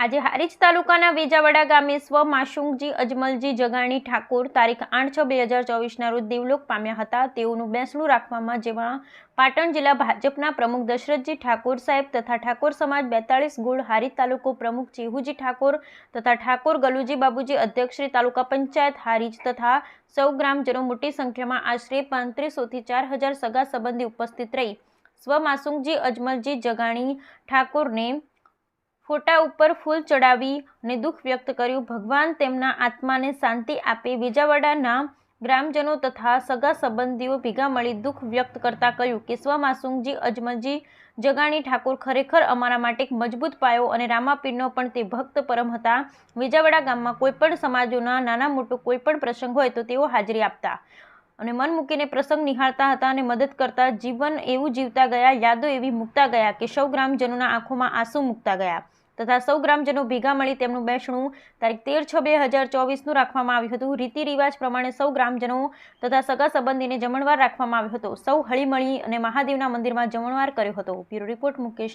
આજે હારીજ તાલુકાના વેજાવડા ગામે સ્વ માશુંગજી અજમલજી જગાણી ઠાકોર તારીખ 8/6/2024ના રોજ દેવલોક પામ્યા હતા। તેઓનું બેસણું રાખવામાં જેમાં પાટણ જિલ્લા ભાજપના પ્રમુખ દશરથજી ઠાકોર સાહેબ તથા ઠાકોર સમાજ 42 ગોળ હારીજ તાલુકો પ્રમુખ ચેહુજી ઠાકોર તથા ઠાકોર ગલુજી બાબુજી અધ્યક્ષ શ્રી તાલુકા પંચાયત હારીજ તથા સૌ ગ્રામજનો મોટી સંખ્યામાં આશરે 3500 થી 4000 સગા સંબંધી ઉપસ્થિત રહી સ્વ માશુંગજી અજમલજી જગાણી ઠાકોરને ફોટા ઉપર ફૂલ ચડાવી અને દુઃખ વ્યક્ત કર્યું। ભગવાન તેમના આત્માને શાંતિ આપે। વેજાવડાના ગ્રામજનો તથા સગા સંબંધીઓ ભેગા મળી દુઃખ વ્યક્ત કરતા કહ્યું કે સ્વ માશુંગજી અજમલજી જગાણી ઠાકોર ખરેખર અમારા માટે એક મજબૂત પાયો અને રામાપીરનો પણ તે ભક્ત પરમ હતા। વેજાવડા ગામમાં કોઈપણ સમાજોના નાના મોટો કોઈપણ પ્રસંગ હોય તો તેઓ હાજરી આપતા અને મન મૂકીને પ્રસંગ નિહાળતા હતા અને મદદ કરતા। જીવન એવું જીવતા ગયા, યાદો એવી મૂકતા ગયા કે સૌ ગ્રામજનોના આંખોમાં આંસુ મૂકતા ગયા તથા સૌ ગ્રામજનો ભેગા મળી તેમનું બેસણું તારીખ 13/6/2024નું રાખવામાં આવ્યું હતું। રીતિ રિવાજ પ્રમાણે સૌ ગ્રામજનો તથા સગા સંબંધીને જમણવાર રાખવામાં આવ્યો હતો। સૌ હળીમળી અને મહાદેવના મંદિરમાં જમણવાર કર્યો હતો। Bureau report Mukesh.